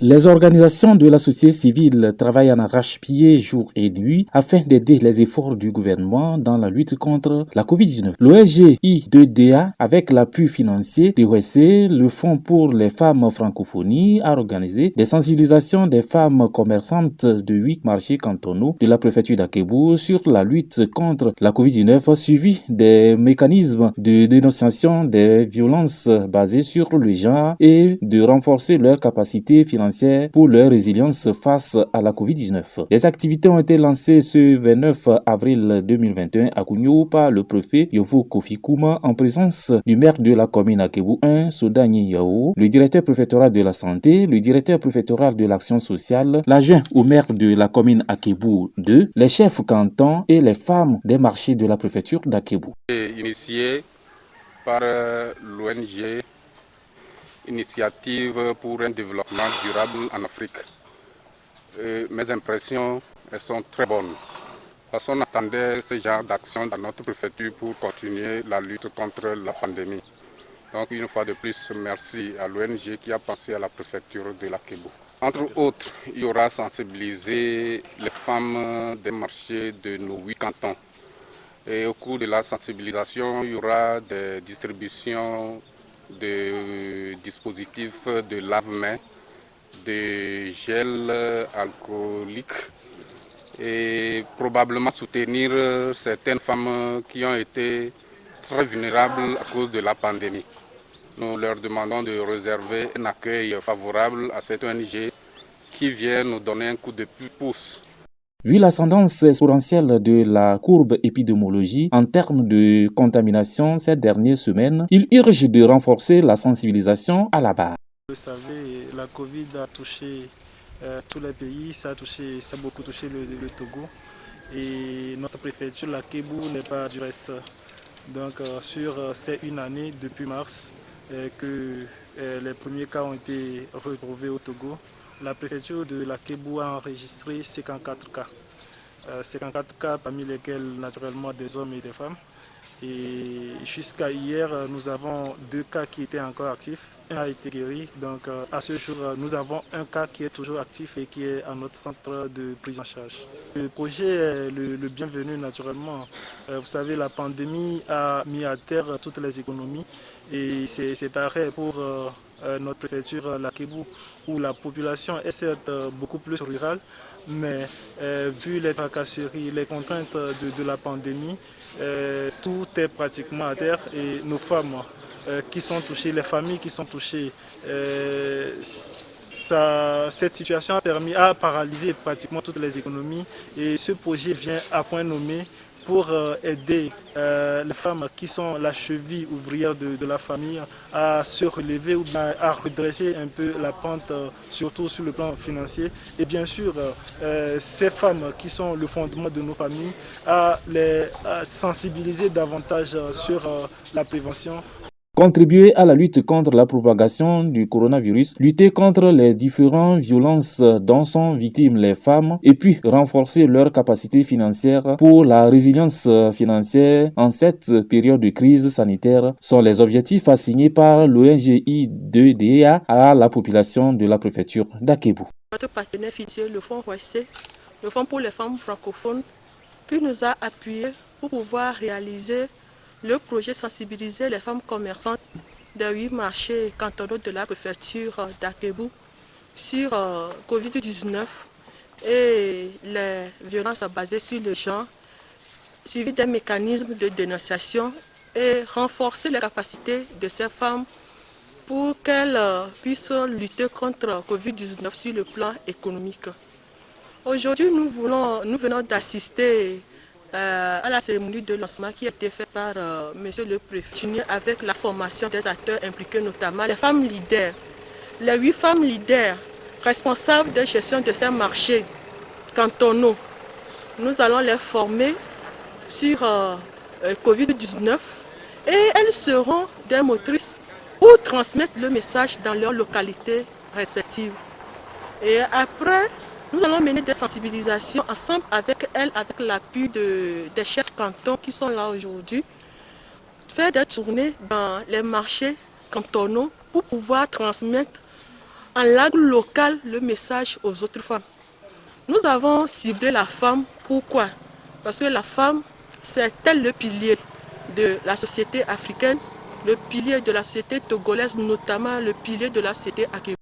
Les organisations de la société civile travaillent en arrache-pied jour et nuit afin d'aider les efforts du gouvernement dans la lutte contre la COVID-19. L'ONG I2DA, avec l'appui financier de l'OSC, le Fonds pour les femmes francophonie, a organisé des sensibilisations des femmes commerçantes de 8 marchés cantonaux de la préfecture d'Akebou sur la lutte contre la COVID-19, suivi des mécanismes de dénonciation des violences basées sur le genre et de renforcer leur capacité financière pour leur résilience face à la COVID-19. Les activités ont été lancées ce 29 avril 2021 à Kougnou par le préfet Yovo Kofi Kouma en présence du maire de la commune Akebou 1, Sodani Yao, le directeur préfectoral de la santé, le directeur préfectoral de l'action sociale, l'adjoint au maire de la commune Akebou 2, les chefs cantons et les femmes des marchés de la préfecture d'Akebou. Initié par l'ONG Initiative pour un développement durable en Afrique. Mes impressions, elles sont très bonnes. Parce qu'on attendait ce genre d'action dans notre préfecture pour continuer la lutte contre la pandémie. Donc une fois de plus, merci à l'ONG qui a pensé à la préfecture de l'Akebou. Entre autres, il y aura sensibiliser les femmes des marchés de nos 8 cantons. Et au cours de la sensibilisation, il y aura des distributions de dispositifs de lave-mains, de gel alcoolique et probablement soutenir certaines femmes qui ont été très vulnérables à cause de la pandémie. Nous leur demandons de réserver un accueil favorable à cette ONG qui vient nous donner un coup de pouce. Vu l'ascendance exponentielle de la courbe épidémiologique en termes de contamination ces dernières semaines, il urge de renforcer la sensibilisation à la base. Vous savez, la Covid a touché tous les pays, ça a beaucoup touché le Togo. Et notre préfecture, l'Akebou, n'est pas du reste. Donc c'est une année depuis mars que les premiers cas ont été retrouvés au Togo. La préfecture de l'Akebou a enregistré 54 cas. 54 cas parmi lesquels naturellement des hommes et des femmes. Et jusqu'à hier, nous avons 2 cas qui étaient encore actifs. Un a été guéri. Donc à ce jour, nous avons un cas qui est toujours actif et qui est à notre centre de prise en charge. Le projet est le bienvenu naturellement. Vous savez, la pandémie a mis à terre toutes les économies. Et c'est pareil pour notre préfecture, l'Akebou, où la population est certes beaucoup plus rurale, mais vu les tracasseries, les contraintes de la pandémie, tout est pratiquement à terre et nos femmes qui sont touchées, les familles qui sont touchées, cette situation a paralysé pratiquement toutes les économies et ce projet vient à point nommé pour aider les femmes qui sont la cheville ouvrière de la famille à se relever ou bien à redresser un peu la pente, surtout sur le plan financier. Et bien sûr, ces femmes qui sont le fondement de nos familles, à les sensibiliser davantage sur la prévention. Contribuer à la lutte contre la propagation du coronavirus, lutter contre les différentes violences dont sont victimes les femmes et puis renforcer leur capacité financière pour la résilience financière en cette période de crise sanitaire sont les objectifs assignés par l'ONG I2DA à la population de la préfecture d'Akebou. Notre partenaire financier, le Fonds OSC, le Fonds pour les femmes francophones, qui nous a appuyés pour pouvoir réaliser le projet sensibiliser les femmes commerçantes des 8 marchés cantonaux de la préfecture d'Akebou sur Covid-19 et les violences basées sur le genre, suivi des mécanismes de dénonciation et renforcer les capacités de ces femmes pour qu'elles puissent lutter contre Covid-19 sur le plan économique. Aujourd'hui, nous venons d'assister à la cérémonie de lancement qui a été faite par monsieur le préfet, avec la formation des acteurs impliqués, notamment les femmes leaders. Les 8 femmes leaders responsables de gestion de ces marchés cantonaux. Nous allons les former sur Covid-19 et elles seront des motrices pour transmettre le message dans leurs localités respectives. Et après, nous allons mener des sensibilisations ensemble avec elles, avec l'appui des chefs cantons qui sont là aujourd'hui, faire des tournées dans les marchés cantonaux pour pouvoir transmettre en langue locale le message aux autres femmes. Nous avons ciblé la femme, pourquoi? Parce que la femme, c'est elle le pilier de la société africaine, le pilier de la société togolaise, notamment le pilier de la société akébou.